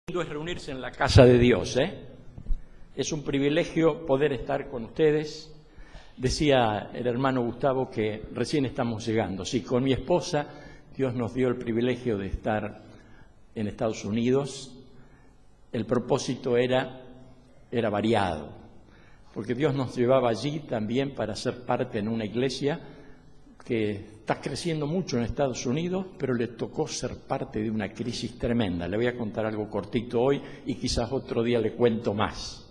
Es reunirse en la casa de Dios, Es un privilegio poder estar con ustedes. Decía el hermano Gustavo que recién estamos llegando. Sí, con mi esposa Dios nos dio el privilegio de estar en Estados Unidos. El propósito era variado, porque Dios nos llevaba allí también para ser parte en una iglesia que está creciendo mucho en Estados Unidos, pero le tocó ser parte de una crisis tremenda. Le voy a contar algo cortito hoy y quizás otro día le cuento más.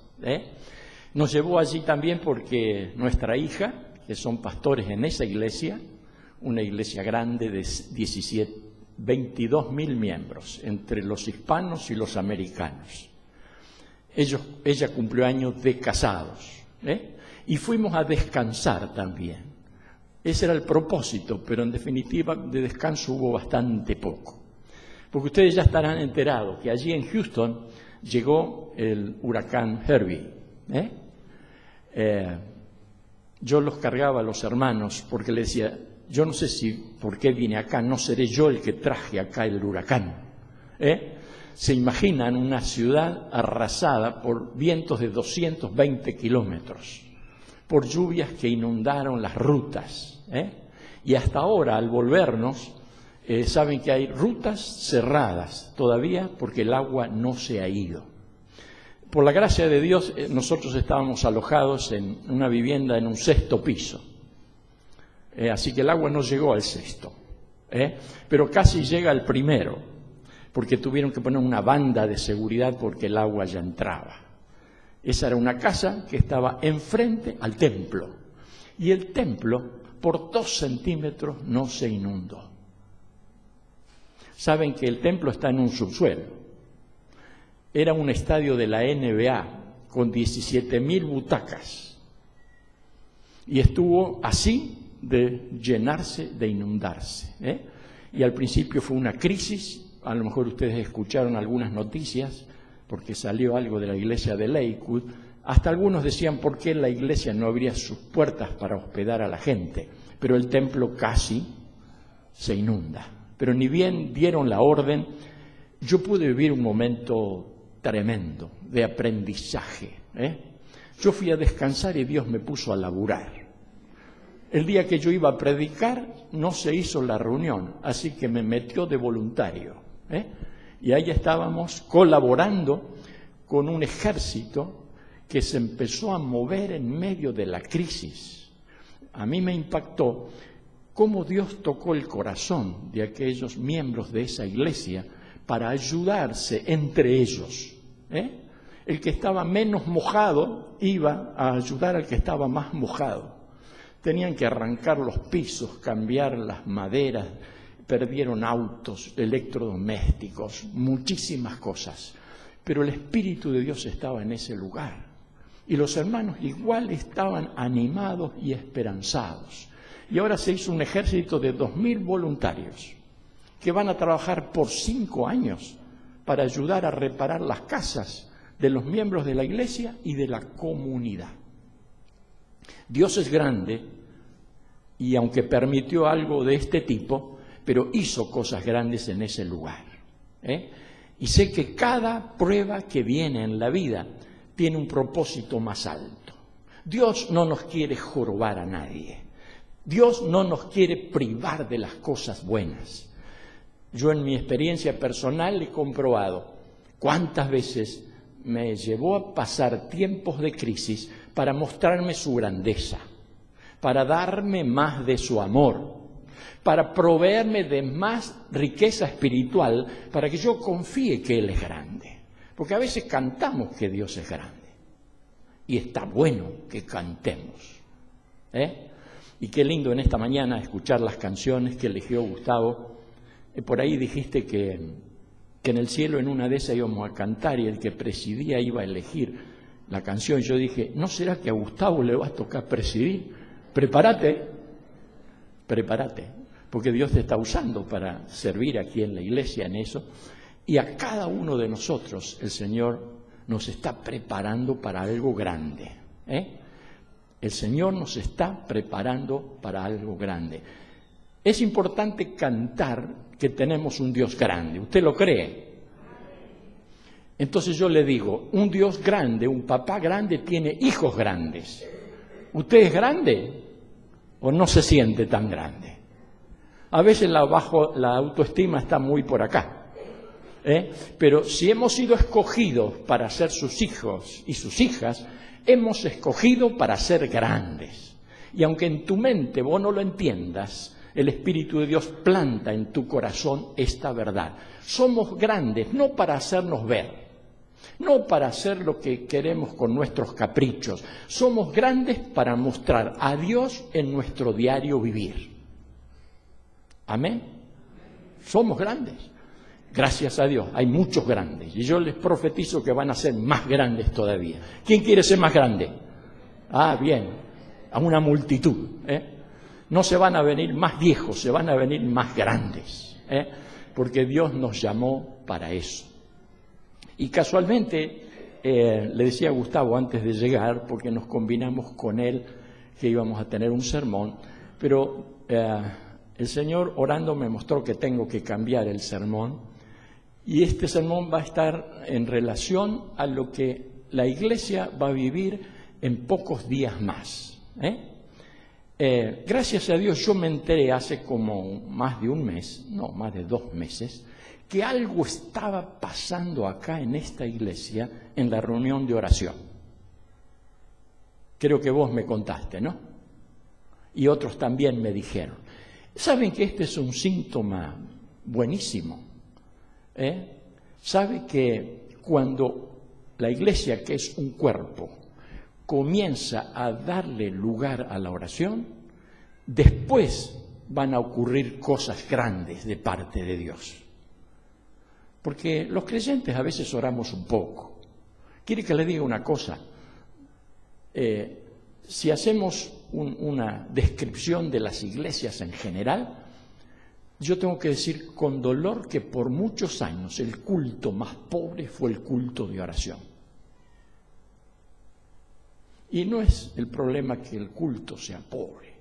Nos llevó allí también porque nuestra hija, que son pastores en esa iglesia, una iglesia grande de 22.000 miembros, entre los hispanos y los americanos. Ella cumplió años de casados, y fuimos a descansar también. Ese era el propósito, pero en definitiva de descanso hubo bastante poco. Porque ustedes ya estarán enterados que allí en Houston llegó el huracán Herbie. Yo los cargaba a los hermanos porque les decía, yo no sé por qué vine acá, no seré yo el que traje acá el huracán. Se imaginan una ciudad arrasada por vientos de 220 kilómetros. Por lluvias que inundaron las rutas. Y hasta ahora, al volvernos, saben que hay rutas cerradas todavía porque el agua no se ha ido. Por la gracia de Dios, nosotros estábamos alojados en una vivienda en un 6º piso. Así que el agua no llegó al 6º, pero casi llega al 1º, porque tuvieron que poner una banda de seguridad porque el agua ya entraba. Esa era una casa que estaba enfrente al templo. Y el templo, por 2 centímetros, no se inundó. Saben que el templo está en un subsuelo. Era un estadio de la NBA con 17.000 butacas. Y estuvo así de llenarse, de inundarse. Y al principio fue una crisis. A lo mejor ustedes escucharon algunas noticias, porque salió algo de la iglesia de Lakewood. Hasta algunos decían por qué la iglesia no abría sus puertas para hospedar a la gente, pero el templo casi se inunda. Pero ni bien dieron la orden, yo pude vivir un momento tremendo de aprendizaje. Yo fui a descansar y Dios me puso a laburar. El día que yo iba a predicar no se hizo la reunión, así que me metió de voluntario. Y ahí estábamos colaborando con un ejército que se empezó a mover en medio de la crisis. A mí me impactó cómo Dios tocó el corazón de aquellos miembros de esa iglesia para ayudarse entre ellos. El que estaba menos mojado iba a ayudar al que estaba más mojado. Tenían que arrancar los pisos, cambiar las maderas, perdieron autos, electrodomésticos, muchísimas cosas. Pero el Espíritu de Dios estaba en ese lugar. Y los hermanos igual estaban animados y esperanzados. Y ahora se hizo un ejército de 2.000 voluntarios que van a trabajar por 5 años para ayudar a reparar las casas de los miembros de la iglesia y de la comunidad. Dios es grande y aunque permitió algo de este tipo, pero hizo cosas grandes en ese lugar. Y sé que cada prueba que viene en la vida tiene un propósito más alto. Dios no nos quiere jorobar a nadie. Dios no nos quiere privar de las cosas buenas. Yo en mi experiencia personal he comprobado cuántas veces me llevó a pasar tiempos de crisis para mostrarme su grandeza, para darme más de su amor, para proveerme de más riqueza espiritual, para que yo confíe que Él es grande. Porque a veces cantamos que Dios es grande. Y está bueno que cantemos. Y qué lindo en esta mañana escuchar las canciones que eligió Gustavo. Por ahí dijiste que en el cielo en una de esas íbamos a cantar y el que presidía iba a elegir la canción. Yo dije, ¿no será que a Gustavo le va a tocar presidir? Prepárate, porque Dios te está usando para servir aquí en la iglesia en eso. Y a cada uno de nosotros el Señor nos está preparando para algo grande. El Señor nos está preparando para algo grande. Es importante cantar que tenemos un Dios grande. ¿Usted lo cree? Entonces yo le digo, un Dios grande, un papá grande tiene hijos grandes. ¿Usted es grande o no se siente tan grande? A veces la autoestima está muy por acá. Pero si hemos sido escogidos para ser sus hijos y sus hijas, hemos escogido para ser grandes. Y aunque en tu mente vos no lo entiendas, el Espíritu de Dios planta en tu corazón esta verdad. Somos grandes no para hacernos ver, no para hacer lo que queremos con nuestros caprichos. Somos grandes para mostrar a Dios en nuestro diario vivir. Amén. Somos grandes. Gracias a Dios, hay muchos grandes. Y yo les profetizo que van a ser más grandes todavía. ¿Quién quiere ser más grande? Ah, bien, a una multitud. No se van a venir más viejos, se van a venir más grandes. Porque Dios nos llamó para eso. Y casualmente, le decía a Gustavo antes de llegar, porque nos combinamos con él, que íbamos a tener un sermón, pero el Señor orando me mostró que tengo que cambiar el sermón. Y este sermón va a estar en relación a lo que la Iglesia va a vivir en pocos días más. Gracias a Dios yo me enteré hace como más de un mes, no, más de 2 meses, que algo estaba pasando acá en esta iglesia en la reunión de oración. Creo que vos me contaste, ¿no? Y otros también me dijeron. ¿Saben que este es un síntoma buenísimo? ¿Sabe que cuando la iglesia, que es un cuerpo, comienza a darle lugar a la oración, después van a ocurrir cosas grandes de parte de Dios? Porque los creyentes a veces oramos un poco. ¿Quiere que le diga una cosa? Si hacemos una descripción de las iglesias en general, yo tengo que decir con dolor que por muchos años el culto más pobre fue el culto de oración. Y no es el problema que el culto sea pobre.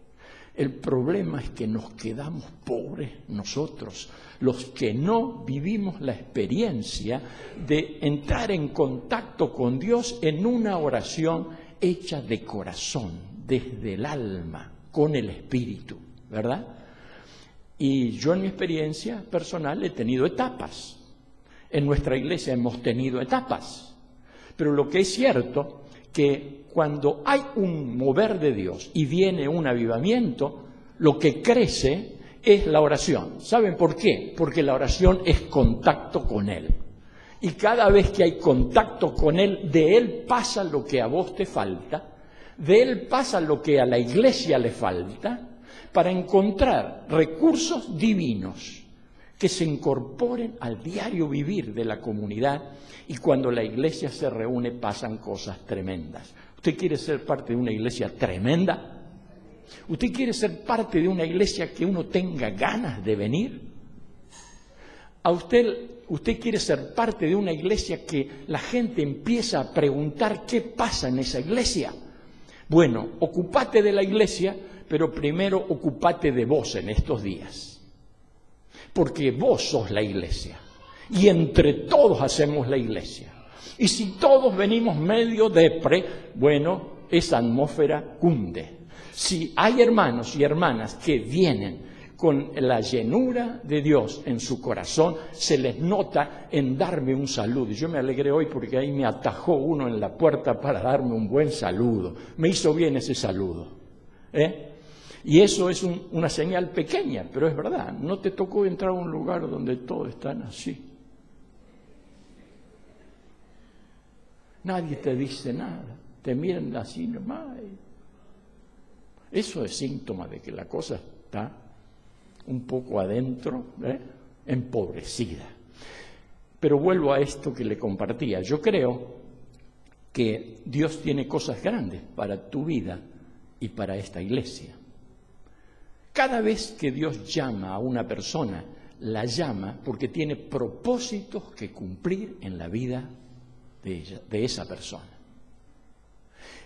El problema es que nos quedamos pobres nosotros, los que no vivimos la experiencia de entrar en contacto con Dios en una oración hecha de corazón, desde el alma, con el Espíritu, ¿verdad? Y yo en mi experiencia personal he tenido etapas. En nuestra iglesia hemos tenido etapas. Pero lo que es cierto, que cuando hay un mover de Dios y viene un avivamiento, lo que crece es la oración. ¿Saben por qué? Porque la oración es contacto con Él. Y cada vez que hay contacto con Él, de Él pasa lo que a vos te falta, de Él pasa lo que a la iglesia le falta, para encontrar recursos divinos que se incorporen al diario vivir de la comunidad, y cuando la iglesia se reúne pasan cosas tremendas. ¿Usted quiere ser parte de una iglesia tremenda? ¿Usted quiere ser parte de una iglesia que uno tenga ganas de venir? ¿Usted quiere ser parte de una iglesia que la gente empieza a preguntar qué pasa en esa iglesia? Bueno, ocúpate de la iglesia, pero primero ocúpate de vos en estos días. Porque vos sos la iglesia. Y entre todos hacemos la iglesia. Y si todos venimos medio depre, bueno, esa atmósfera cunde. Si hay hermanos y hermanas que vienen con la llenura de Dios en su corazón, se les nota en darme un saludo. Y yo me alegré hoy porque ahí me atajó uno en la puerta para darme un buen saludo. Me hizo bien ese saludo. Y eso es una señal pequeña, pero es verdad. No te tocó entrar a un lugar donde todos están así. Nadie te dice nada. Te miran así nomás. Eso es síntoma de que la cosa está un poco adentro, empobrecida. Pero vuelvo a esto que le compartía. Yo creo que Dios tiene cosas grandes para tu vida y para esta iglesia. Cada vez que Dios llama a una persona, la llama porque tiene propósitos que cumplir en la vida de esa persona.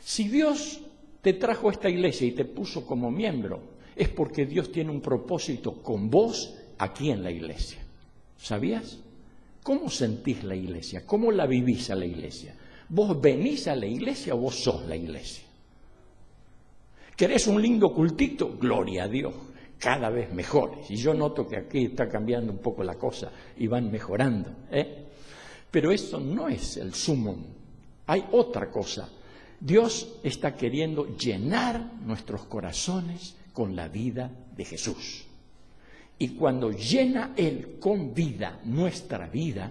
Si Dios te trajo a esta iglesia y te puso como miembro, es porque Dios tiene un propósito con vos aquí en la iglesia. ¿Sabías? ¿Cómo sentís la iglesia? ¿Cómo la vivís a la iglesia? ¿Vos venís a la iglesia o vos sos la iglesia? ¿Querés un lindo cultito? Gloria a Dios, cada vez mejores. Y yo noto que aquí está cambiando un poco la cosa y van mejorando, Pero eso no es el sumum. Hay otra cosa. Dios está queriendo llenar nuestros corazones con la vida de Jesús. Y cuando llena Él con vida nuestra vida,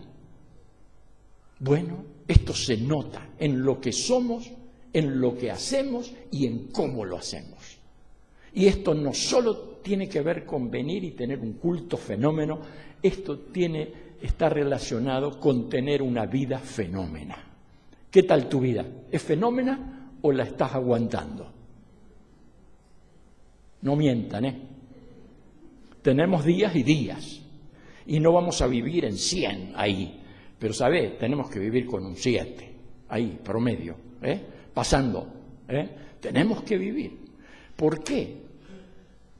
bueno, esto se nota en lo que somos, en lo que hacemos y en cómo lo hacemos. Y esto no solo tiene que ver con venir y tener un culto fenómeno, esto está relacionado con tener una vida fenómena. ¿Qué tal tu vida? ¿Es fenómena o la estás aguantando? No mientan, Tenemos días y días, y no vamos a vivir en 100 ahí, pero ¿sabés? Tenemos que vivir con un 7, ahí, promedio, pasando, tenemos que vivir. ¿Por qué?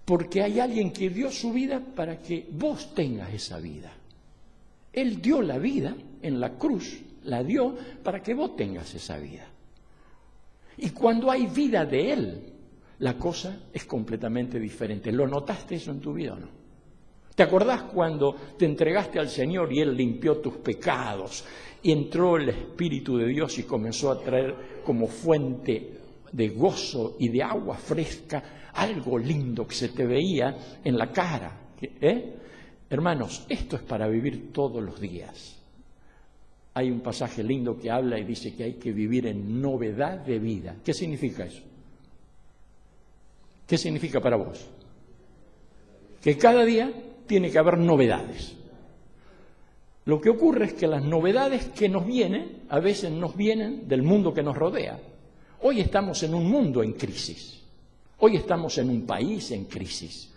Porque hay alguien que dio su vida para que vos tengas esa vida. Él dio la vida en la cruz, la dio para que vos tengas esa vida. Y cuando hay vida de Él, la cosa es completamente diferente. ¿Lo notaste eso en tu vida o no? ¿Te acordás cuando te entregaste al Señor y Él limpió tus pecados y entró el Espíritu de Dios y comenzó a traer como fuente de gozo y de agua fresca algo lindo que se te veía en la cara? Hermanos, esto es para vivir todos los días. Hay un pasaje lindo que habla y dice que hay que vivir en novedad de vida. ¿Qué significa eso? ¿Qué significa para vos? Que cada día tiene que haber novedades. Lo que ocurre es que las novedades que nos vienen, a veces nos vienen del mundo que nos rodea. Hoy estamos en un mundo en crisis. Hoy estamos en un país en crisis.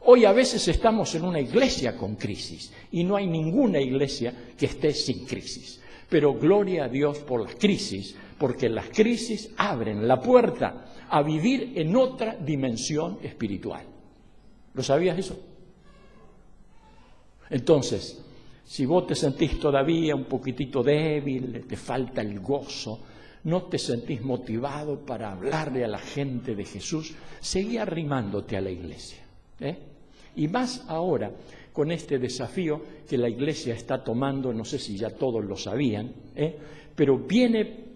Hoy a veces estamos en una iglesia con crisis y no hay ninguna iglesia que esté sin crisis. Pero gloria a Dios por las crisis, porque las crisis abren la puerta a vivir en otra dimensión espiritual. ¿Lo sabías eso? Entonces, si vos te sentís todavía un poquitito débil, te falta el gozo, no te sentís motivado para hablarle a la gente de Jesús, seguí arrimándote a la iglesia. Y más ahora, con este desafío que la iglesia está tomando, no sé si ya todos lo sabían, pero viene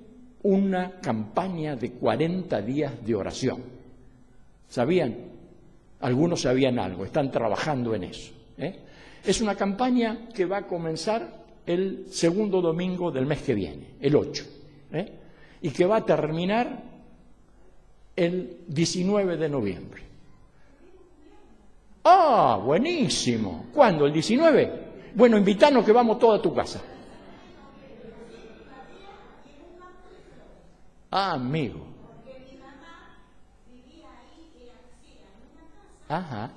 una campaña de 40 días de oración. ¿Sabían? Algunos sabían algo, están trabajando en eso. Es una campaña que va a comenzar el segundo domingo del mes que viene, el 8, y que va a terminar el 19 de noviembre. ¡Ah, buenísimo! ¿Cuándo? ¿El 19? Bueno, invítanos que vamos toda a tu casa. Ah, amigo. Ajá.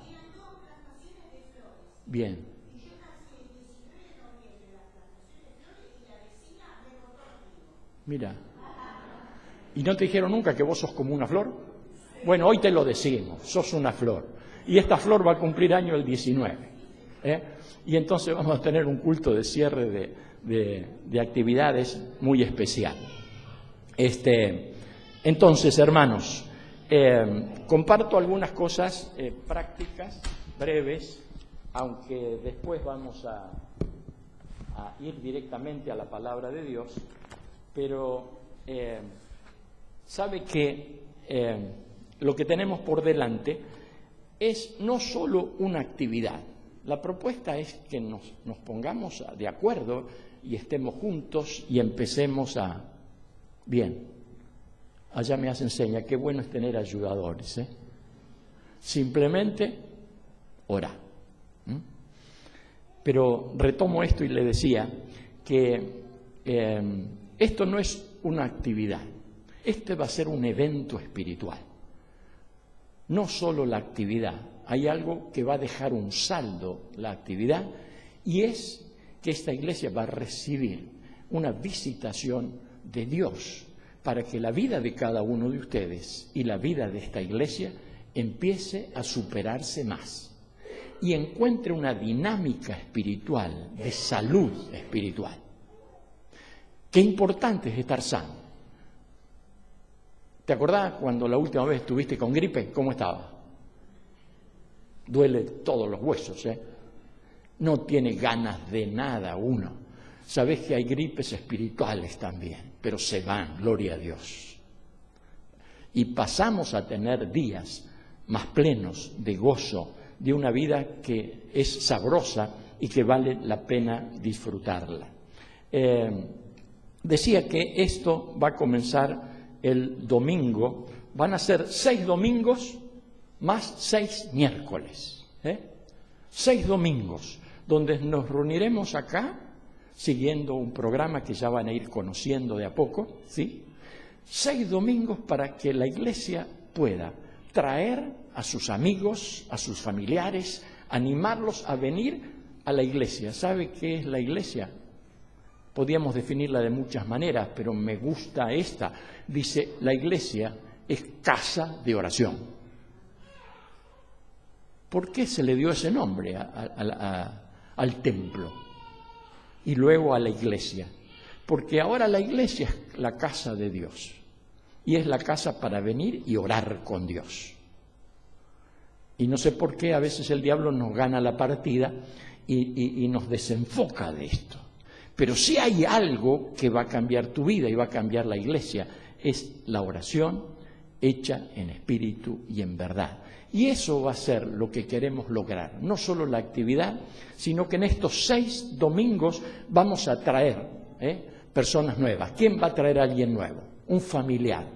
Bien. Mira. ¿Y no te dijeron nunca que vos sos como una flor? Bueno, hoy te lo decimos, sos una flor. Y esta flor va a cumplir año el 19. Y entonces vamos a tener un culto de cierre de actividades muy especial. Entonces, hermanos, comparto algunas cosas prácticas, breves, aunque después vamos a ir directamente a la palabra de Dios, pero sabe que lo que tenemos por delante es no solo una actividad. La propuesta es que nos pongamos de acuerdo y estemos juntos y empecemos a... Bien, allá me hacen seña, qué bueno es tener ayudadores. Simplemente ora. Pero retomo esto y le decía que esto no es una actividad, este va a ser un evento espiritual. No solo la actividad, hay algo que va a dejar un saldo la actividad, y es que esta iglesia va a recibir una visitación de Dios para que la vida de cada uno de ustedes y la vida de esta iglesia empiece a superarse más. y encuentre una dinámica espiritual, de salud espiritual. Qué importante es estar sano. ¿Te acordás cuando la última vez estuviste con gripe? ¿Cómo estaba? Duele todos los huesos, ¿eh? No tiene ganas de nada uno. Sabés que hay gripes espirituales también, pero se van, gloria a Dios. Y pasamos a tener días más plenos de gozo, de una vida que es sabrosa y que vale la pena disfrutarla. Decía que esto va a comenzar el domingo, van a ser 6 domingos más 6 miércoles. 6 domingos, donde nos reuniremos acá, siguiendo un programa que ya van a ir conociendo de a poco, ¿sí? 6 domingos para que la iglesia pueda traer a sus amigos, a sus familiares, animarlos a venir a la iglesia. ¿Sabe qué es la iglesia? Podríamos definirla de muchas maneras, pero me gusta esta. Dice, la iglesia es casa de oración. ¿Por qué se le dio ese nombre al templo y luego a la iglesia? Porque ahora la iglesia es la casa de Dios y es la casa para venir y orar con Dios. Y no sé por qué a veces el diablo nos gana la partida y nos desenfoca de esto. Pero si hay algo que va a cambiar tu vida y va a cambiar la iglesia, es la oración hecha en espíritu y en verdad. Y eso va a ser lo que queremos lograr, no solo la actividad, sino que en estos 6 domingos vamos a traer personas nuevas. ¿Quién va a traer a alguien nuevo? Un familiar,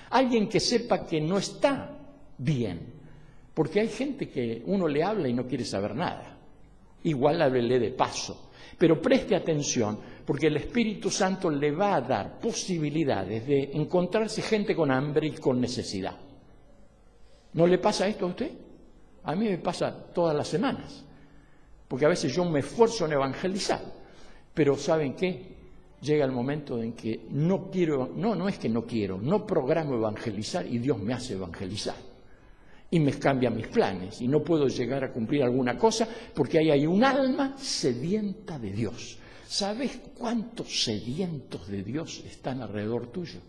alguien que sepa que no está bien, porque hay gente que uno le habla y no quiere saber nada. Igual háblele de paso. Pero preste atención, porque el Espíritu Santo le va a dar posibilidades de encontrarse gente con hambre y con necesidad. ¿No le pasa esto a usted? A mí me pasa todas las semanas, porque a veces yo me esfuerzo en evangelizar, pero ¿saben qué? Llega el momento en que no quiero, no es que no quiero, no programo evangelizar y Dios me hace evangelizar. Y me cambia mis planes y no puedo llegar a cumplir alguna cosa porque ahí hay un alma sedienta de Dios. ¿Sabes cuántos sedientos de Dios están alrededor tuyo?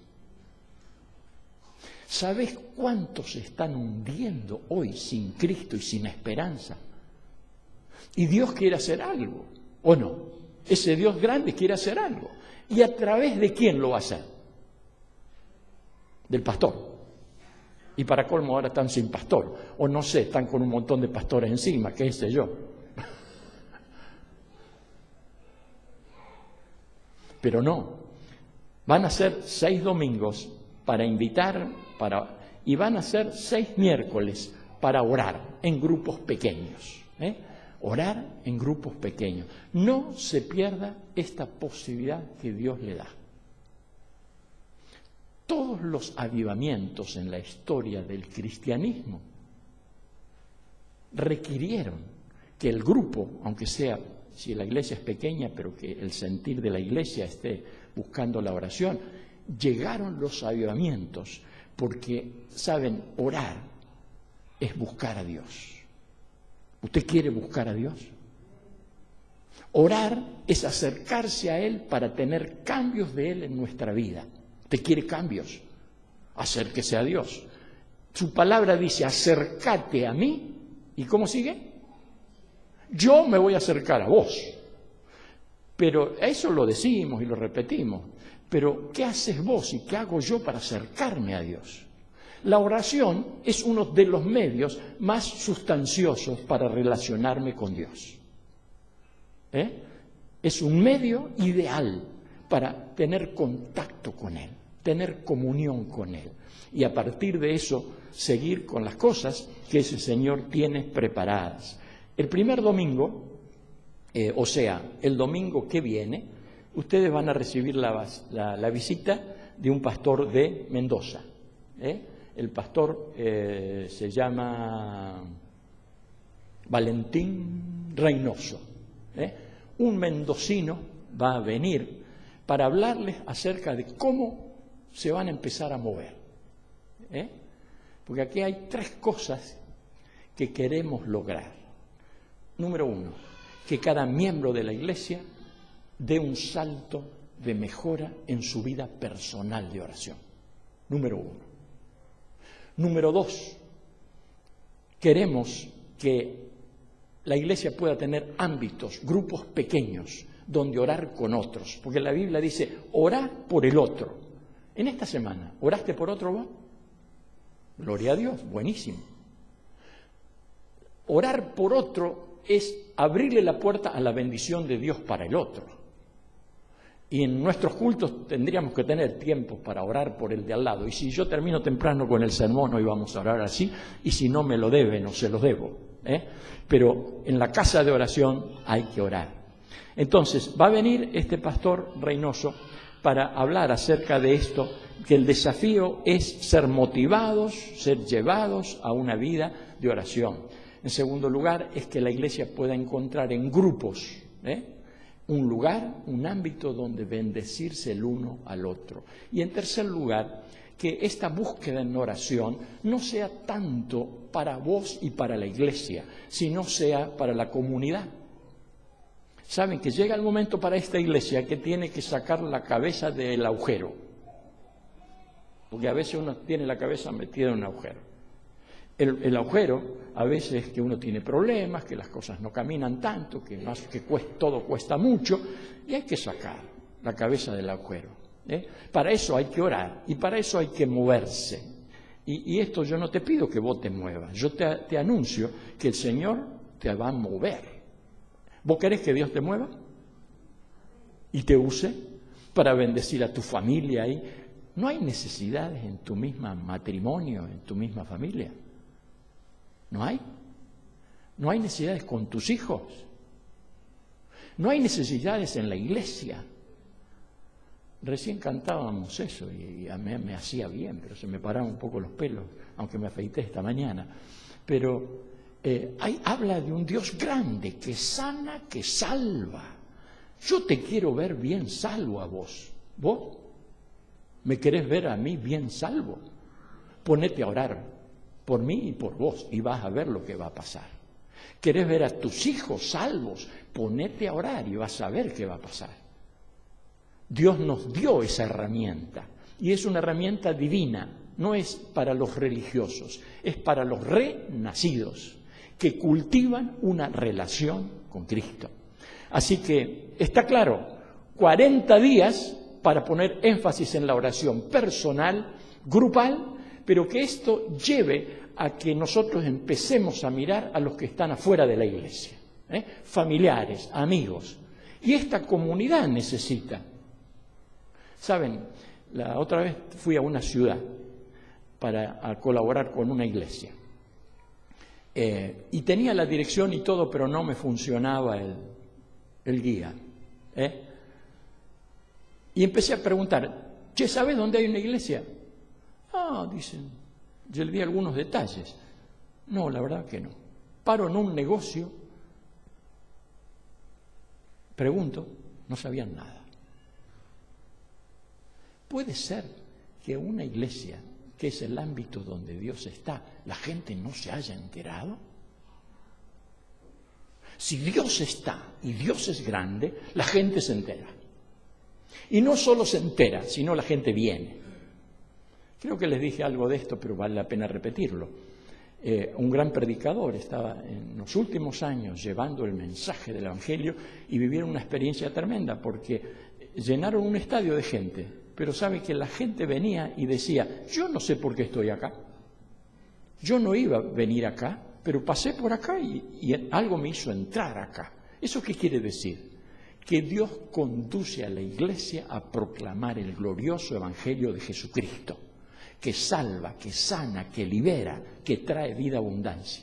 ¿Sabes cuántos se están hundiendo hoy sin Cristo y sin esperanza? Y Dios quiere hacer algo, ¿o no? Ese Dios grande quiere hacer algo. ¿Y a través de quién lo va a hacer? Del pastor. Y para colmo ahora están sin pastor, o no sé, están con un montón de pastores encima, qué sé yo. Pero no, van a ser 6 domingos para invitar, y van a ser 6 miércoles para orar en grupos pequeños. Orar en grupos pequeños. No se pierda esta posibilidad que Dios le da. Todos los avivamientos en la historia del cristianismo requirieron que el grupo, aunque sea, si la iglesia es pequeña, pero que el sentir de la iglesia esté buscando la oración, llegaron los avivamientos porque, saben, orar es buscar a Dios. ¿Usted quiere buscar a Dios? Orar es acercarse a Él para tener cambios de Él en nuestra vida. ¿Usted quiere cambios? Acérquese a Dios. Su palabra dice, acércate a mí. ¿Y cómo sigue? Yo me voy a acercar a vos. Pero eso lo decimos y lo repetimos. Pero ¿qué haces vos y qué hago yo para acercarme a Dios? La oración es uno de los medios más sustanciosos para relacionarme con Dios. Es un medio ideal para tener contacto con Él, tener comunión con Él. Y a partir de eso, seguir con las cosas que ese Señor tiene preparadas. El primer domingo, o sea, el domingo que viene, ustedes van a recibir la visita de un pastor de Mendoza. El pastor se llama Valentín Reynoso. Un mendocino va a venir para hablarles acerca de cómo se van a empezar a mover. Porque aquí hay 3 cosas que queremos lograr. Número uno, que cada miembro de la iglesia dé un salto de mejora en su vida personal de oración. Número uno. Número dos, queremos que la iglesia pueda tener ámbitos, grupos pequeños, donde orar con otros. Porque la Biblia dice, orá por el otro. En esta semana, ¿oraste por otro vos? Gloria a Dios, buenísimo. Orar por otro es abrirle la puerta a la bendición de Dios para el otro. Y en nuestros cultos tendríamos que tener tiempo para orar por el de al lado. Y si yo termino temprano con el sermón, hoy vamos a orar así, y si no me lo deben, no se los debo. Pero en la casa de oración hay que orar. Entonces, va a venir este pastor Reynoso para hablar acerca de esto, que el desafío es ser motivados, ser llevados a una vida de oración. En segundo lugar, es que la iglesia pueda encontrar en grupos, un lugar, un ámbito donde bendecirse el uno al otro. Y en tercer lugar, que esta búsqueda en oración no sea tanto para vos y para la iglesia, sino sea para la comunidad. Saben que llega el momento para esta iglesia que tiene que sacar la cabeza del agujero, porque a veces uno tiene la cabeza metida en un agujero. El agujero a veces es que uno tiene problemas, que las cosas no caminan tanto, que todo cuesta mucho, y hay que sacar la cabeza del agujero. Para eso hay que orar y para eso hay que moverse. Y esto yo no te pido que vos te muevas, yo te anuncio que el Señor te va a mover. ¿Vos querés que Dios te mueva y te use para bendecir a tu familia ahí? ¿No hay necesidades en tu mismo matrimonio, en tu misma familia? ¿No hay? ¿No hay necesidades con tus hijos? ¿No hay necesidades en la iglesia? Recién cantábamos eso y a mí me hacía bien, pero se me pararon un poco los pelos, aunque me afeité esta mañana. Pero habla de un Dios grande que sana, que salva. Yo te quiero ver bien salvo a vos. ¿Vos me querés ver a mí bien salvo? Ponete a orar por mí y por vos, y vas a ver lo que va a pasar. ¿Querés ver a tus hijos salvos? Ponete a orar y vas a ver qué va a pasar. Dios nos dio esa herramienta, y es una herramienta divina, no es para los religiosos, es para los renacidos, que cultivan una relación con Cristo. Así que está claro, 40 días para poner énfasis en la oración personal, grupal, pero que esto lleve a que nosotros empecemos a mirar a los que están afuera de la iglesia, familiares, amigos. Y esta comunidad necesita. Saben, la otra vez fui a una ciudad para colaborar con una iglesia. Y tenía la dirección y todo, pero no me funcionaba el guía. Y empecé a preguntar, che, ¿sabes dónde hay una iglesia? Ah, dicen, yo le di algunos detalles. No, la verdad que no. Paro en un negocio, pregunto, no sabían nada. ¿Puede ser que una iglesia, que es el ámbito donde Dios está, la gente no se haya enterado? Si Dios está y Dios es grande, la gente se entera. Y no solo se entera, sino la gente viene. Creo que les dije algo de esto, pero vale la pena repetirlo. Un gran predicador estaba en los últimos años llevando el mensaje del Evangelio y vivieron una experiencia tremenda porque llenaron un estadio de gente, pero sabe que la gente venía y decía, yo no sé por qué estoy acá, yo no iba a venir acá, pero pasé por acá y algo me hizo entrar acá. ¿Eso qué quiere decir? Que Dios conduce a la iglesia a proclamar el glorioso Evangelio de Jesucristo, que salva, que sana, que libera, que trae vida abundancia.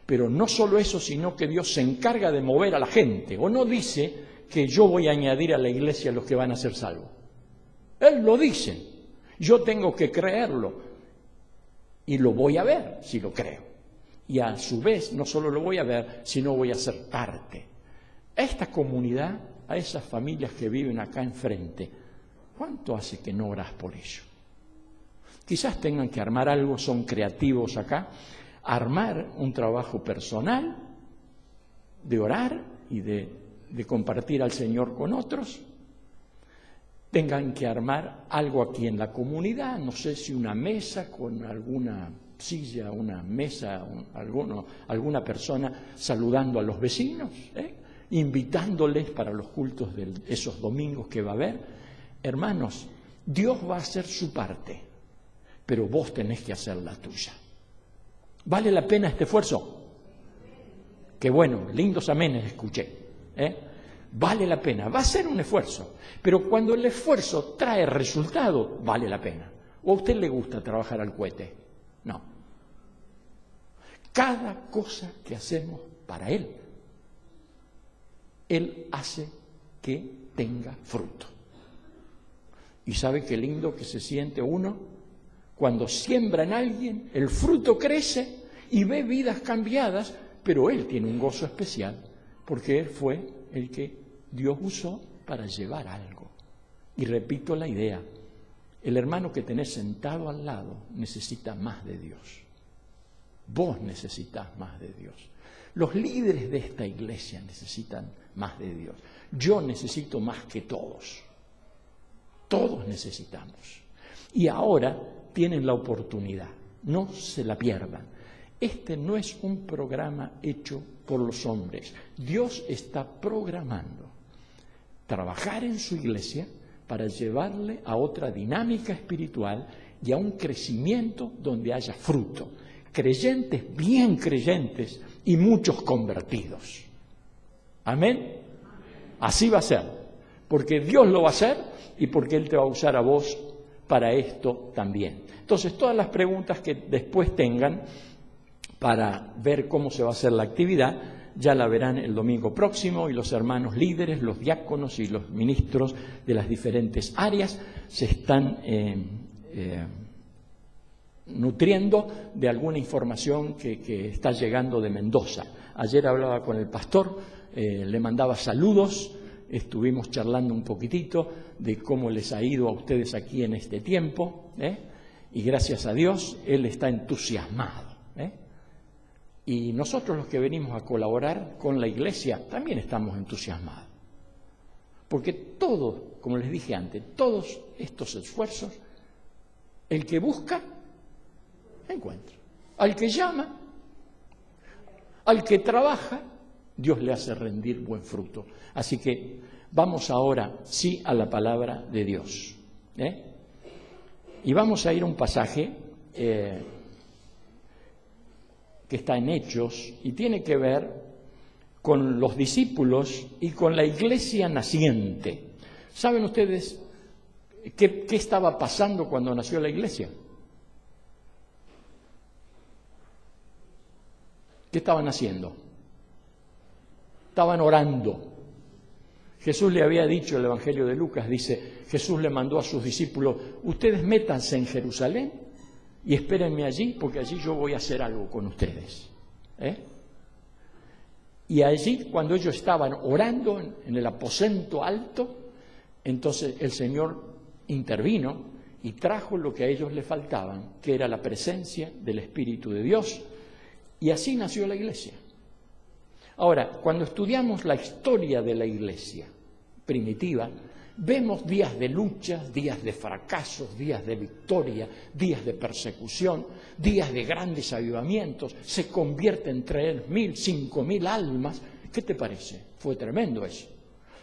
Pero no solo eso, sino que Dios se encarga de mover a la gente. O no dice que yo voy a añadir a la iglesia a los que van a ser salvos. Él lo dice. Yo tengo que creerlo. Y lo voy a ver si lo creo. Y a su vez, no solo lo voy a ver, sino voy a ser parte. A esta comunidad, a esas familias que viven acá enfrente, ¿cuánto hace que no orás por ellos? Quizás tengan que armar algo, son creativos acá, armar un trabajo personal de orar y de compartir al Señor con otros, tengan que armar algo aquí en la comunidad, no sé si una mesa con alguna silla, una mesa, alguna persona saludando a los vecinos, invitándoles para los cultos de esos domingos que va a haber. Hermanos, Dios va a hacer su parte, pero vos tenés que hacer la tuya. ¿Vale la pena este esfuerzo? Qué bueno, lindos amenes escuché. Vale la pena, va a ser un esfuerzo, pero cuando el esfuerzo trae resultado, vale la pena. ¿O a usted le gusta trabajar al cohete? No. Cada cosa que hacemos para Él, Él hace que tenga fruto. ¿Y sabe qué lindo que se siente uno? Cuando siembra en alguien, el fruto crece y ve vidas cambiadas, pero Él tiene un gozo especial, porque Él fue el que Dios usó para llevar algo. Y repito la idea, el hermano que tenés sentado al lado necesita más de Dios. Vos necesitas más de Dios. Los líderes de esta iglesia necesitan más de Dios. Yo necesito más que todos. Todos necesitamos. Y ahora tienen la oportunidad, no se la pierdan. Este no es un programa hecho por los hombres. Dios está programando trabajar en su iglesia para llevarle a otra dinámica espiritual y a un crecimiento donde haya fruto. Creyentes, bien creyentes y muchos convertidos. ¿Amén? Así va a ser, porque Dios lo va a hacer y porque Él te va a usar a vos para esto también. Entonces, todas las preguntas que después tengan para ver cómo se va a hacer la actividad, ya la verán el domingo próximo, y los hermanos líderes, los diáconos y los ministros de las diferentes áreas se están nutriendo de alguna información que está llegando de Mendoza. Ayer hablaba con el pastor, le mandaba saludos, estuvimos charlando un poquitito de cómo les ha ido a ustedes aquí en este tiempo, y gracias a Dios, él está entusiasmado. Y nosotros los que venimos a colaborar con la iglesia también estamos entusiasmados. Porque todo, como les dije antes, todos estos esfuerzos, el que busca, encuentra. Al que llama, al que trabaja, Dios le hace rendir buen fruto. Así que vamos ahora sí a la palabra de Dios. Y vamos a ir a un pasaje que está en Hechos y tiene que ver con los discípulos y con la iglesia naciente. ¿Saben ustedes qué estaba pasando cuando nació la iglesia? ¿Qué estaban haciendo? Estaban orando. Jesús le había dicho, el Evangelio de Lucas dice, Jesús le mandó a sus discípulos, ustedes métanse en Jerusalén y espérenme allí, porque allí yo voy a hacer algo con ustedes. Y allí, cuando ellos estaban orando en el aposento alto, entonces el Señor intervino y trajo lo que a ellos les faltaban, que era la presencia del Espíritu de Dios. Y así nació la iglesia. Ahora, cuando estudiamos la historia de la iglesia primitiva, vemos días de luchas, días de fracasos, días de victoria, días de persecución, días de grandes avivamientos, se convierten 3.000, 5.000 almas. ¿Qué te parece? Fue tremendo eso.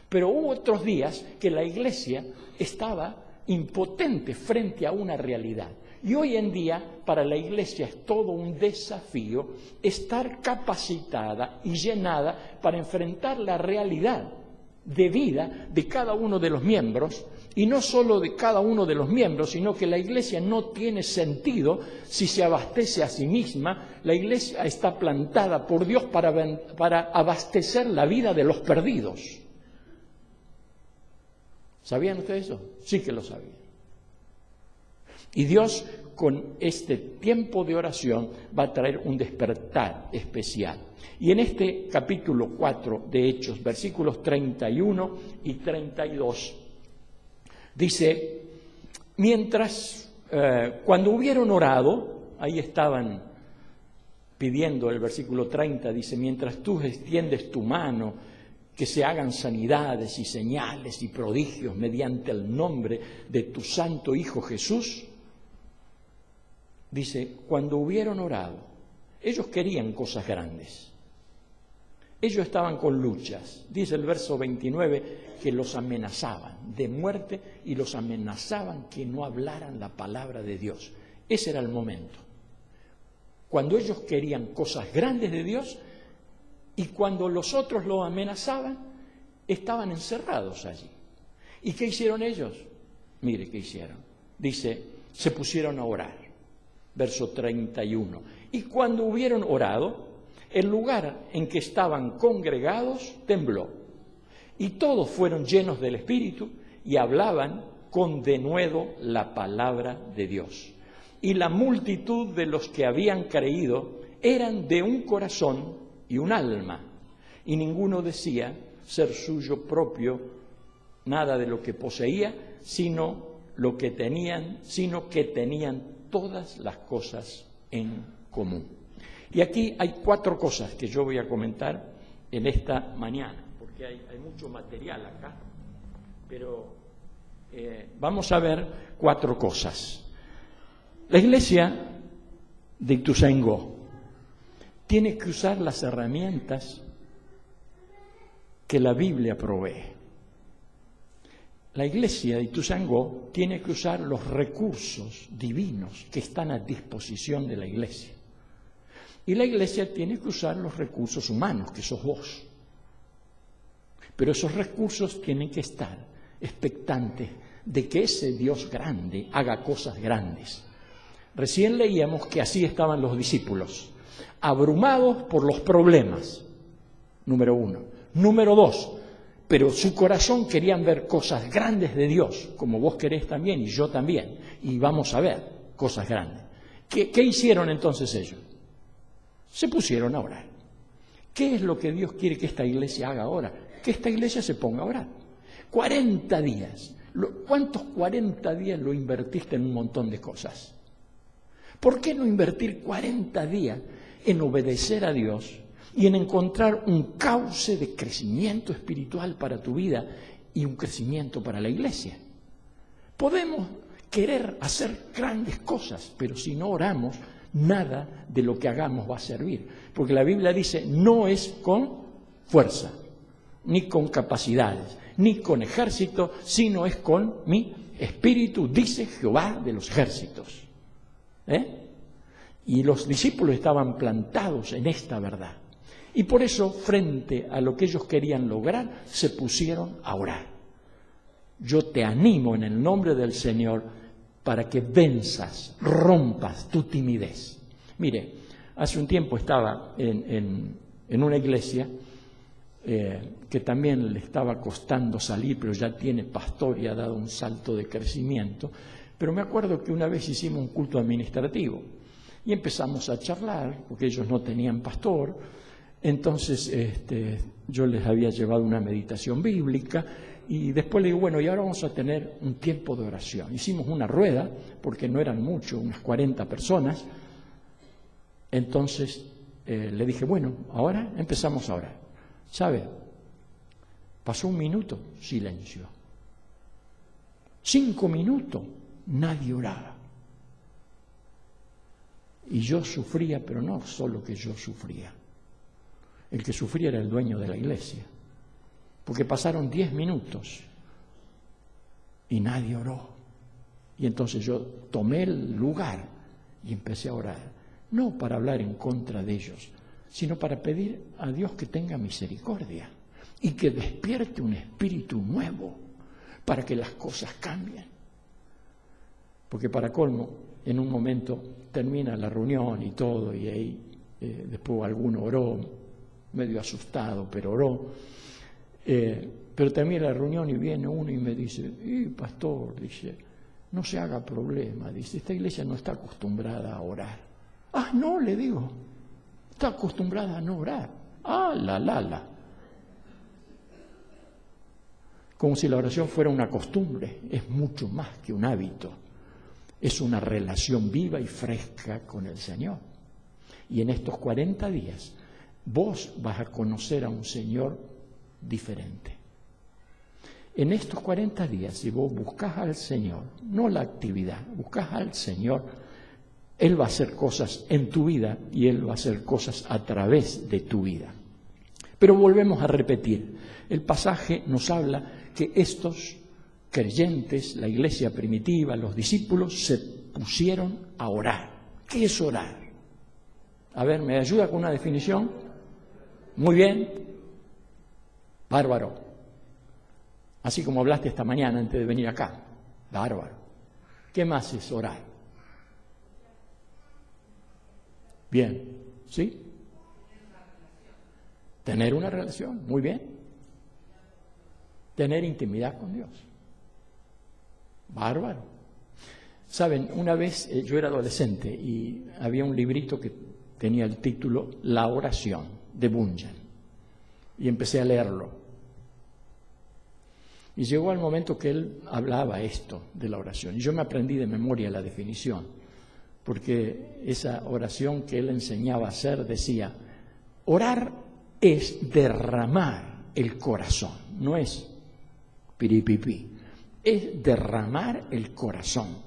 Pero hubo otros días que la iglesia estaba impotente frente a una realidad. Y hoy en día para la iglesia es todo un desafío estar capacitada y llenada para enfrentar la realidad de vida de cada uno de los miembros, y no solo de cada uno de los miembros, sino que la iglesia no tiene sentido si se abastece a sí misma. La iglesia está plantada por Dios para abastecer la vida de los perdidos. ¿Sabían ustedes eso? Sí que lo sabían. Y Dios, con este tiempo de oración, va a traer un despertar especial. Y en este capítulo 4 de Hechos, versículos 31 y 32, dice, cuando hubieron orado, ahí estaban pidiendo, el versículo 30 dice, mientras tú extiendes tu mano, que se hagan sanidades y señales y prodigios mediante el nombre de tu santo Hijo Jesús. Dice, cuando hubieron orado, ellos querían cosas grandes. Ellos estaban con luchas. Dice el verso 29 que los amenazaban de muerte y los amenazaban que no hablaran la palabra de Dios. Ese era el momento. Cuando ellos querían cosas grandes de Dios y cuando los otros lo amenazaban, estaban encerrados allí. ¿Y qué hicieron ellos? Mire qué hicieron. Dice, se pusieron a orar. Verso 31. Y cuando hubieron orado, el lugar en que estaban congregados tembló. Y todos fueron llenos del Espíritu y hablaban con denuedo la palabra de Dios. Y la multitud de los que habían creído eran de un corazón y un alma. Y ninguno decía ser suyo propio nada de lo que poseía, sino que tenían todas las cosas en común. Y aquí hay 4 cosas que yo voy a comentar en esta mañana, porque hay mucho material acá, pero vamos a ver 4 cosas. La iglesia de Ituzaingó tiene que usar las herramientas que la Biblia provee. La iglesia de Ituzaingó tiene que usar los recursos divinos que están a disposición de la iglesia. Y la iglesia tiene que usar los recursos humanos, que sos vos. Pero esos recursos tienen que estar expectantes de que ese Dios grande haga cosas grandes. Recién leíamos que así estaban los discípulos, abrumados por los problemas, número 1. Número 2, pero su corazón querían ver cosas grandes de Dios, como vos querés también y yo también, y vamos a ver cosas grandes. ¿Qué hicieron entonces ellos? Se pusieron a orar. ¿Qué es lo que Dios quiere que esta iglesia haga ahora? Que esta iglesia se ponga a orar. 40 días. ¿Cuántos 40 días lo invertiste en un montón de cosas? ¿Por qué no invertir 40 días en obedecer a Dios y en encontrar un cauce de crecimiento espiritual para tu vida y un crecimiento para la iglesia? Podemos querer hacer grandes cosas, pero si no oramos, nada de lo que hagamos va a servir. Porque la Biblia dice, no es con fuerza, ni con capacidades, ni con ejército, sino es con mi espíritu, dice Jehová de los ejércitos. Y los discípulos estaban plantados en esta verdad. Y por eso, frente a lo que ellos querían lograr, se pusieron a orar. Yo te animo en el nombre del Señor para que venzas, rompas tu timidez. Mire, hace un tiempo estaba en una iglesia que también le estaba costando salir, pero ya tiene pastor y ha dado un salto de crecimiento. Pero me acuerdo que una vez hicimos un culto administrativo y empezamos a charlar, porque ellos no tenían pastor. Entonces yo les había llevado una meditación bíblica y después le digo, bueno, y ahora vamos a tener un tiempo de oración. Hicimos una rueda, porque no eran muchos, unas 40 personas. Entonces le dije, bueno, ahora empezamos a orar. ¿Sabe? Pasó 1 minuto, silencio. 5 minutos, nadie oraba. Y yo sufría, pero no solo que yo sufría. El que sufría era el dueño de la iglesia. Porque pasaron 10 minutos y nadie oró. Y entonces yo tomé el lugar y empecé a orar. No para hablar en contra de ellos, sino para pedir a Dios que tenga misericordia y que despierte un espíritu nuevo para que las cosas cambien. Porque para colmo, en un momento termina la reunión y todo, y ahí después alguno oró, medio asustado, pero oró. Pero termina la reunión y viene uno y me dice, pastor, dice, no se haga problema, dice, esta iglesia no está acostumbrada a orar. Ah, no, le digo, está acostumbrada a no orar. Ah, la. Como si la oración fuera una costumbre, es mucho más que un hábito. Es una relación viva y fresca con el Señor. Y en estos 40 días vos vas a conocer a un Señor diferente. En estos 40 días, si vos buscás al Señor, no la actividad, buscás al Señor, Él va a hacer cosas en tu vida y Él va a hacer cosas a través de tu vida. Pero volvemos a repetir, el pasaje nos habla que estos creyentes, la iglesia primitiva, los discípulos, se pusieron a orar. ¿Qué es orar? A ver, ¿me ayuda con una definición? Muy bien. Bárbaro. Así como hablaste esta mañana antes de venir acá. Bárbaro. ¿Qué más es orar? Bien. ¿Sí? Tener una relación. Muy bien. Tener intimidad con Dios. Bárbaro. Saben, una vez yo era adolescente y había un librito que tenía el título La oración de Bunyan y empecé a leerlo y llegó al momento que él hablaba esto de la oración y yo me aprendí de memoria la definición porque esa oración que él enseñaba a hacer decía: orar es derramar el corazón, no es piripipí, es derramar el corazón.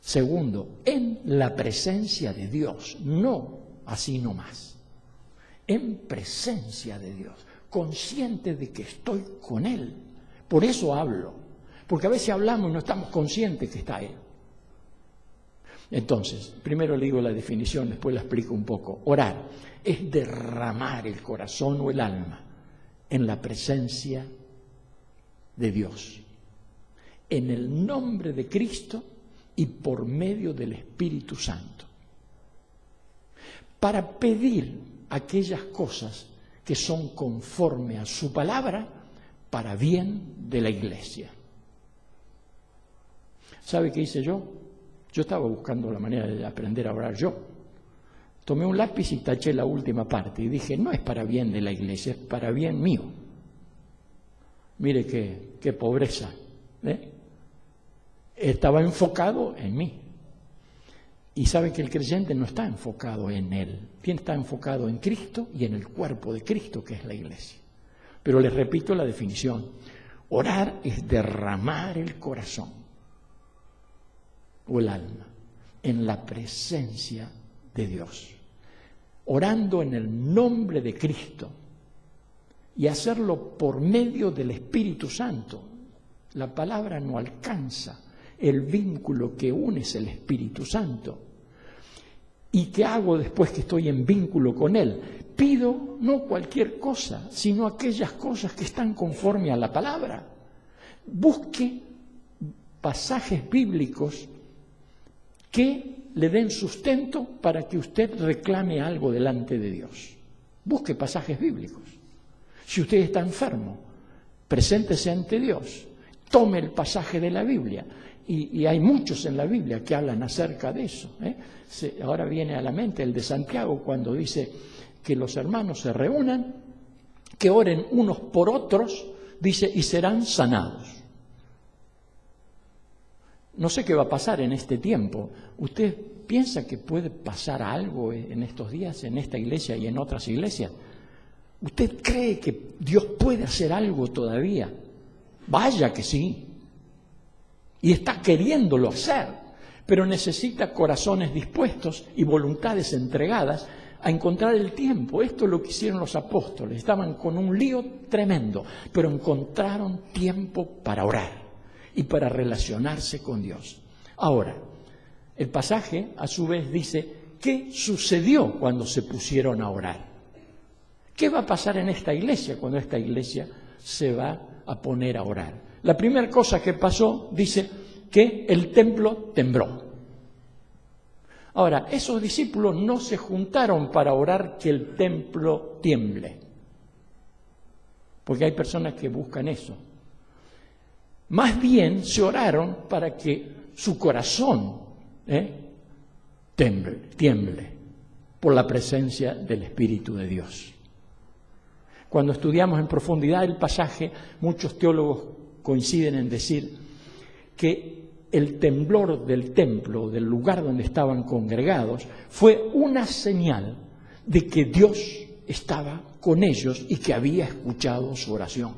Segundo, en la presencia de Dios, no así nomás, en presencia de Dios, consciente de que estoy con Él. Por eso hablo, porque a veces hablamos y no estamos conscientes que está Él. Entonces, primero le digo la definición, después la explico un poco. Orar es derramar el corazón o el alma en la presencia de Dios, en el nombre de Cristo y por medio del Espíritu Santo, para pedir aquellas cosas que son conforme a su palabra para bien de la iglesia. ¿Sabe qué hice yo? Yo estaba buscando la manera de aprender a orar yo. Tomé un lápiz y taché la última parte y dije, no es para bien de la iglesia, es para bien mío. Mire qué pobreza, ¿eh? Estaba enfocado en mí. Y sabe que el creyente no está enfocado en él, está enfocado en Cristo y en el cuerpo de Cristo, que es la iglesia. Pero les repito la definición: orar es derramar el corazón o el alma en la presencia de Dios, orando en el nombre de Cristo y hacerlo por medio del Espíritu Santo. La palabra no alcanza. El vínculo que une es el Espíritu Santo. ¿Y qué hago después que estoy en vínculo con Él? Pido no cualquier cosa, sino aquellas cosas que están conforme a la palabra. Busque pasajes bíblicos que le den sustento para que usted reclame algo delante de Dios. Busque pasajes bíblicos. Si usted está enfermo, preséntese ante Dios. Tome el pasaje de la Biblia. Y hay muchos en la Biblia que hablan acerca de eso. Ahora viene a la mente el de Santiago cuando dice que los hermanos se reúnan, que oren unos por otros, dice, y serán sanados. No sé qué va a pasar en este tiempo. ¿Usted piensa que puede pasar algo en estos días, en esta iglesia y en otras iglesias? ¿Usted cree que Dios puede hacer algo todavía? Vaya que sí. Y está queriéndolo hacer, pero necesita corazones dispuestos y voluntades entregadas a encontrar el tiempo. Esto es lo que hicieron los apóstoles. Estaban con un lío tremendo, pero encontraron tiempo para orar y para relacionarse con Dios. Ahora, el pasaje a su vez dice, ¿qué sucedió cuando se pusieron a orar? ¿Qué va a pasar en esta iglesia cuando esta iglesia se va a poner a orar? La primera cosa que pasó, dice que el templo tembló. Ahora, esos discípulos no se juntaron para orar que el templo tiemble, porque hay personas que buscan eso. Más bien se oraron para que su corazón tiemble por la presencia del Espíritu de Dios. Cuando estudiamos en profundidad el pasaje, muchos teólogos coinciden en decir que el temblor del templo, del lugar donde estaban congregados, fue una señal de que Dios estaba con ellos y que había escuchado su oración.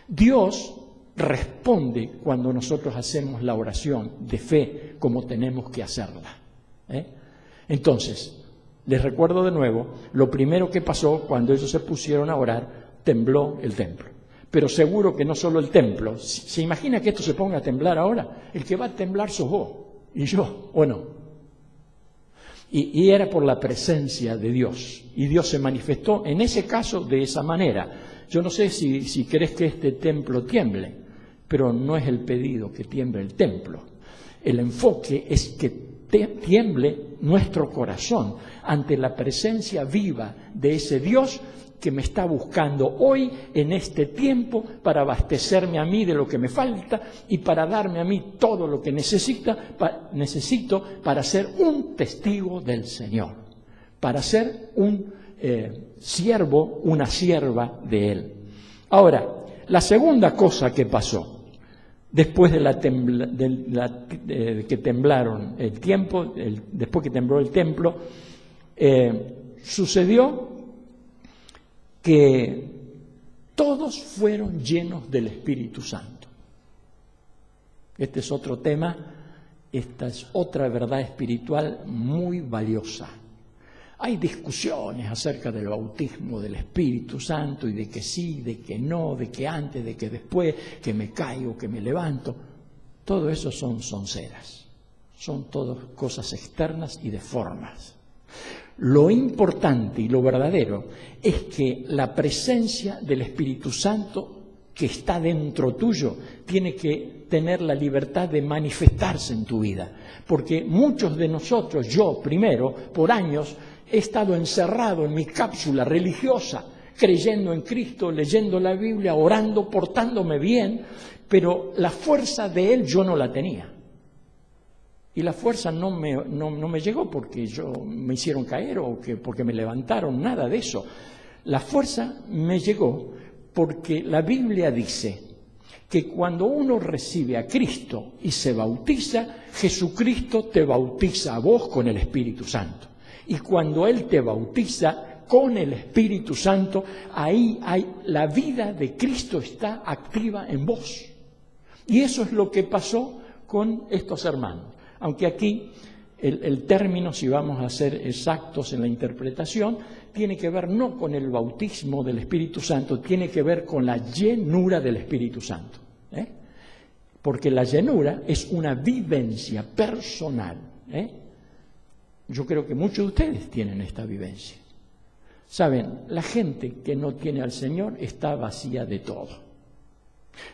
Dios responde cuando nosotros hacemos la oración de fe como tenemos que hacerla. Entonces, les recuerdo de nuevo, lo primero que pasó cuando ellos se pusieron a orar, tembló el templo. Pero seguro que no solo el templo. ¿Se imagina que esto se ponga a temblar ahora? El que va a temblar sos vos y yo, ¿o no? Y era por la presencia de Dios. Y Dios se manifestó en ese caso de esa manera. Yo no sé si querés que este templo tiemble, pero no es el pedido que tiemble el templo. El enfoque es que tiemble nuestro corazón ante la presencia viva de ese Dios que me está buscando hoy en este tiempo para abastecerme a mí de lo que me falta y para darme a mí todo lo que necesito para ser un testigo del Señor, para ser un siervo, una sierva de Él. Ahora, la segunda cosa que pasó después de que temblaron el tiempo, después que tembló el templo, sucedió que todos fueron llenos del Espíritu Santo. Este es otro tema, esta es otra verdad espiritual muy valiosa. Hay discusiones acerca del bautismo del Espíritu Santo y de que sí, de que no, de que antes, de que después, que me caigo, que me levanto. Todo eso son sonceras, son todas cosas externas y de formas. Lo importante y lo verdadero es que la presencia del Espíritu Santo que está dentro tuyo tiene que tener la libertad de manifestarse en tu vida. Porque muchos de nosotros, yo primero, por años, he estado encerrado en mi cápsula religiosa, creyendo en Cristo, leyendo la Biblia, orando, portándome bien, pero la fuerza de Él yo no la tenía. Y la fuerza no me llegó porque me hicieron caer o porque me levantaron, nada de eso. La fuerza me llegó porque la Biblia dice que cuando uno recibe a Cristo y se bautiza, Jesucristo te bautiza a vos con el Espíritu Santo. Y cuando Él te bautiza con el Espíritu Santo, ahí la vida de Cristo está activa en vos. Y eso es lo que pasó con estos hermanos. Aunque aquí el término, si vamos a ser exactos en la interpretación, tiene que ver no con el bautismo del Espíritu Santo, tiene que ver con la llenura del Espíritu Santo. Porque la llenura es una vivencia personal. Yo creo que muchos de ustedes tienen esta vivencia. Saben, la gente que no tiene al Señor está vacía de todo.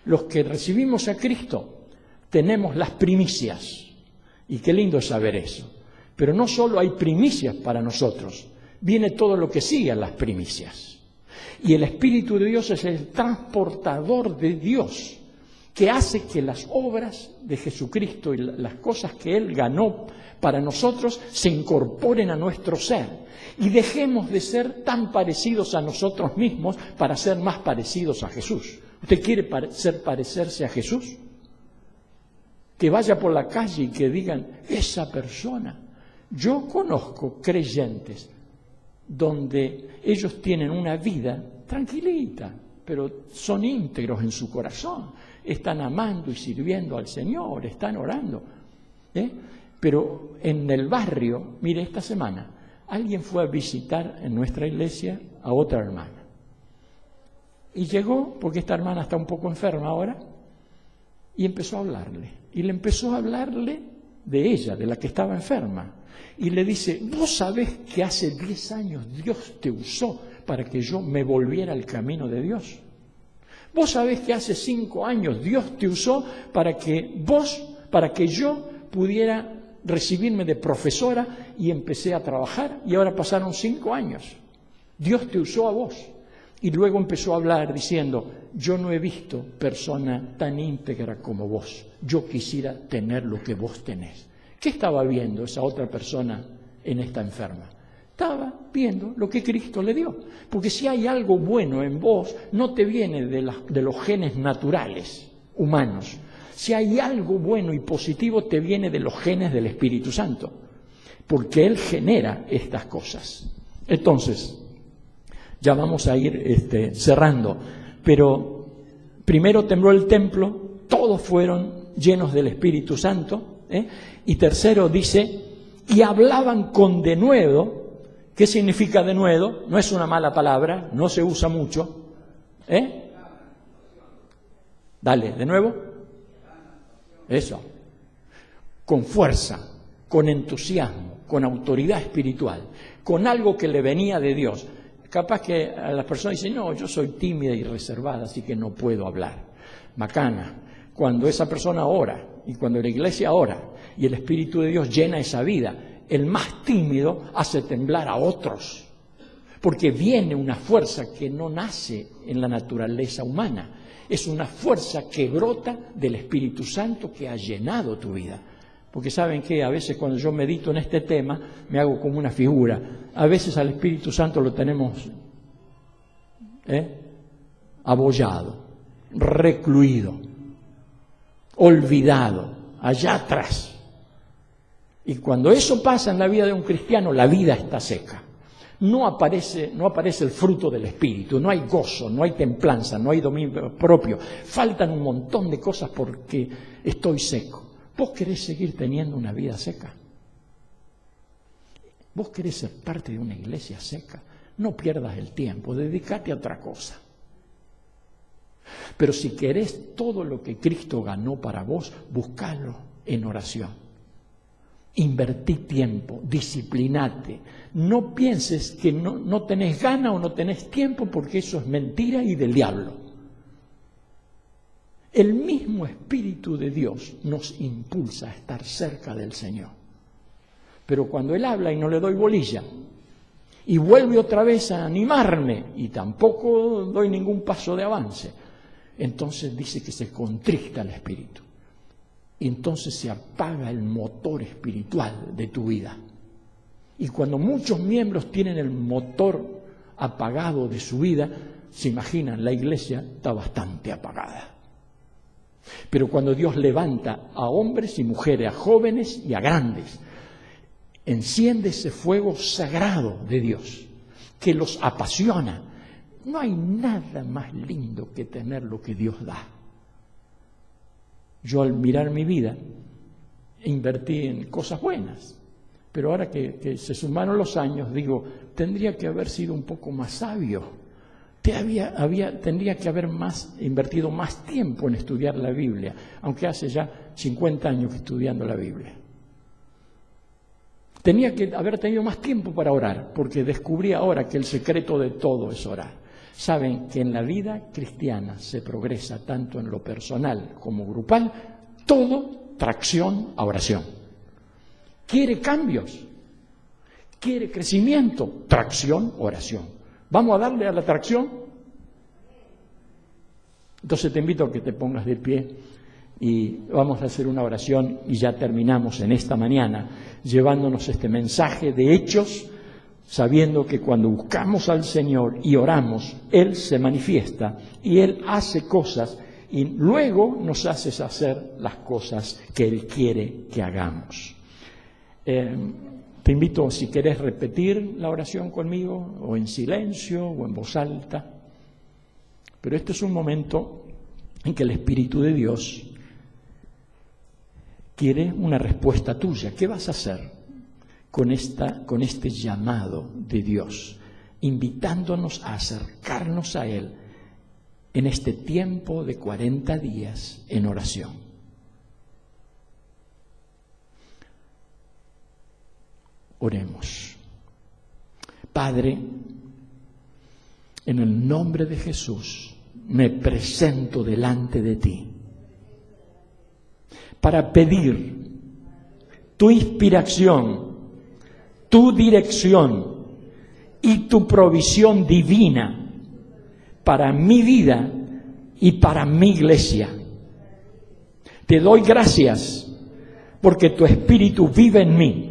Los que recibimos a Cristo tenemos las primicias. Y qué lindo es saber eso. Pero no solo hay primicias para nosotros, viene todo lo que sigue a las primicias. Y el Espíritu de Dios es el transportador de Dios, que hace que las obras de Jesucristo y las cosas que Él ganó para nosotros se incorporen a nuestro ser. Y dejemos de ser tan parecidos a nosotros mismos para ser más parecidos a Jesús. ¿Usted quiere parecerse a Jesús? Que vaya por la calle y que digan, esa persona. Yo conozco creyentes donde ellos tienen una vida tranquilita, pero son íntegros en su corazón. Están amando y sirviendo al Señor, están orando. Pero en el barrio, mire, esta semana, alguien fue a visitar en nuestra iglesia a otra hermana. Y llegó, porque esta hermana está un poco enferma ahora, y empezó a hablarle. Y le empezó a hablarle de ella, de la que estaba enferma. Y le dice, ¿vos sabés que hace 10 años Dios te usó para que yo me volviera al camino de Dios? ¿Vos sabés que hace 5 años Dios te usó para que yo pudiera recibirme de profesora y empecé a trabajar? Y ahora pasaron 5 años. Dios te usó a vos. Y luego empezó a hablar diciendo, yo no he visto persona tan íntegra como vos. Yo quisiera tener lo que vos tenés. ¿Qué estaba viendo esa otra persona en esta enferma? Estaba viendo lo que Cristo le dio. Porque si hay algo bueno en vos, no te viene de los genes naturales, humanos, Si hay algo bueno y positivo, te viene de los genes del Espíritu Santo, porque Él genera estas cosas. Entonces, ya vamos a ir cerrando, pero primero tembló el templo, todos fueron llenos del Espíritu Santo, y tercero dice, y hablaban con denuedo. ¿Qué significa denuedo? No es una mala palabra, no se usa mucho. Dale, de nuevo. Eso. Con fuerza, con entusiasmo, con autoridad espiritual, con algo que le venía de Dios. Capaz que a las personas dicen, no, yo soy tímida y reservada, así que no puedo hablar. Macana, cuando esa persona ora y cuando la iglesia ora y el Espíritu de Dios llena esa vida, el más tímido hace temblar a otros, porque viene una fuerza que no nace en la naturaleza humana, es una fuerza que brota del Espíritu Santo que ha llenado tu vida. Porque saben que a veces cuando yo medito en este tema me hago como una figura, a veces al Espíritu Santo lo tenemos abollado, recluido, olvidado, allá atrás. Y cuando eso pasa en la vida de un cristiano, la vida está seca. No aparece el fruto del Espíritu, no hay gozo, no hay templanza, no hay dominio propio. Faltan un montón de cosas porque estoy seco. ¿Vos querés seguir teniendo una vida seca? ¿Vos querés ser parte de una iglesia seca? No pierdas el tiempo, dedícate a otra cosa. Pero si querés todo lo que Cristo ganó para vos, buscalo en oración. Invertí tiempo, disciplinate. No pienses que no tenés gana o no tenés tiempo, porque eso es mentira y del diablo. El mismo Espíritu de Dios nos impulsa a estar cerca del Señor. Pero cuando Él habla y no le doy bolilla, y vuelve otra vez a animarme, y tampoco doy ningún paso de avance, entonces dice que se contrista el Espíritu. Y entonces se apaga el motor espiritual de tu vida. Y cuando muchos miembros tienen el motor apagado de su vida, se imaginan, la iglesia está bastante apagada. Pero cuando Dios levanta a hombres y mujeres, a jóvenes y a grandes, enciende ese fuego sagrado de Dios, que los apasiona. No hay nada más lindo que tener lo que Dios da. Yo al mirar mi vida invertí en cosas buenas, pero ahora que se sumaron los años, digo, tendría que haber sido un poco más sabio, tendría que haber invertido más tiempo en estudiar la Biblia, aunque hace ya 50 años que estudiando la Biblia. Tenía que haber tenido más tiempo para orar, porque descubrí ahora que el secreto de todo es orar. Saben que en la vida cristiana se progresa tanto en lo personal como grupal, todo tracción a oración. ¿Quiere cambios? ¿Quiere crecimiento? Tracción, oración. ¿Vamos a darle a la tracción? Entonces te invito a que te pongas de pie y vamos a hacer una oración y ya terminamos en esta mañana llevándonos este mensaje de Hechos, sabiendo que cuando buscamos al Señor y oramos, Él se manifiesta y Él hace cosas y luego nos hace hacer las cosas que Él quiere que hagamos. Te invito, si querés repetir la oración conmigo, o en silencio, o en voz alta. Pero este es un momento en que el Espíritu de Dios quiere una respuesta tuya. ¿Qué vas a hacer con este llamado de Dios, invitándonos a acercarnos a Él en este tiempo de 40 días en oración? Oremos. Padre, en el nombre de Jesús me presento delante de ti para pedir tu inspiración, tu dirección y tu provisión divina para mi vida y para mi iglesia. Te doy gracias porque tu Espíritu vive en mí.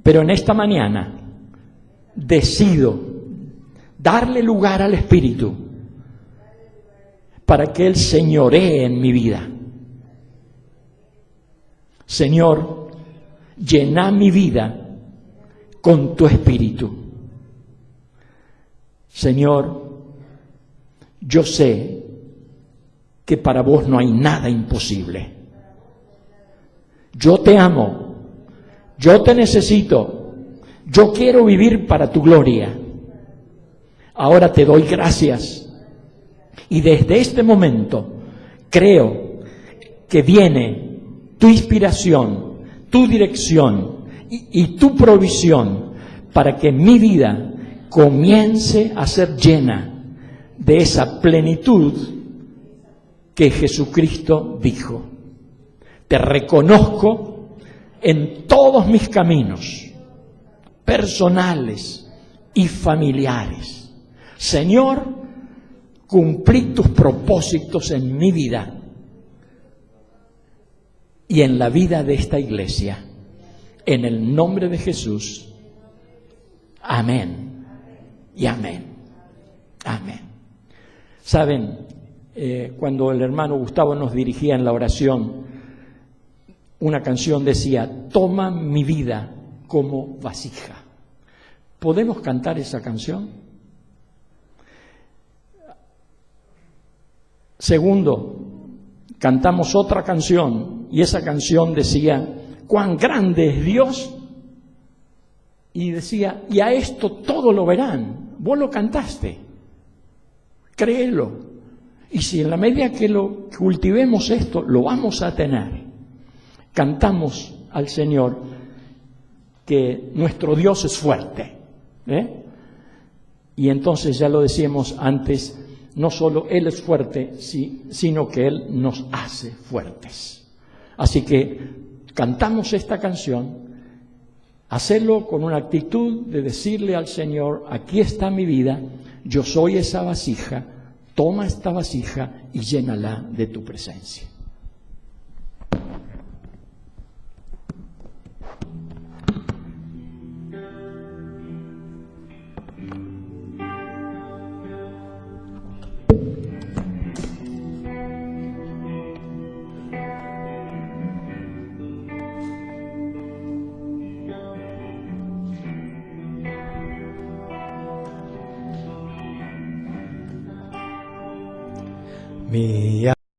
Pero en esta mañana decido darle lugar al Espíritu para que Él señoree en mi vida. Señor, llena mi vida con tu Espíritu. Señor, yo sé que para vos no hay nada imposible. Yo te amo, yo te necesito, yo quiero vivir para tu gloria. Ahora te doy gracias y desde este momento creo que viene tu inspiración, tu dirección y tu provisión para que mi vida comience a ser llena de esa plenitud que Jesucristo dijo. Te reconozco en todos mis caminos, personales y familiares. Señor, cumplí tus propósitos en mi vida y en la vida de esta iglesia. En el nombre de Jesús. Amén y amén. Amén. Saben, cuando el hermano Gustavo nos dirigía en la oración, una canción decía: toma mi vida como vasija. ¿Podemos cantar esa canción? Segundo, cantamos otra canción y esa canción decía: cuán grande es Dios. Y decía: y a esto todo lo verán. Vos lo cantaste, créelo. Y si en la medida que lo cultivemos esto, lo vamos a tener. Cantamos al Señor que nuestro Dios es fuerte, y entonces, ya lo decíamos antes, no solo Él es fuerte, sino que Él nos hace fuertes. Así que cantamos esta canción, hacerlo con una actitud de decirle al Señor: aquí está mi vida, yo soy esa vasija, toma esta vasija y llénala de tu presencia. Mi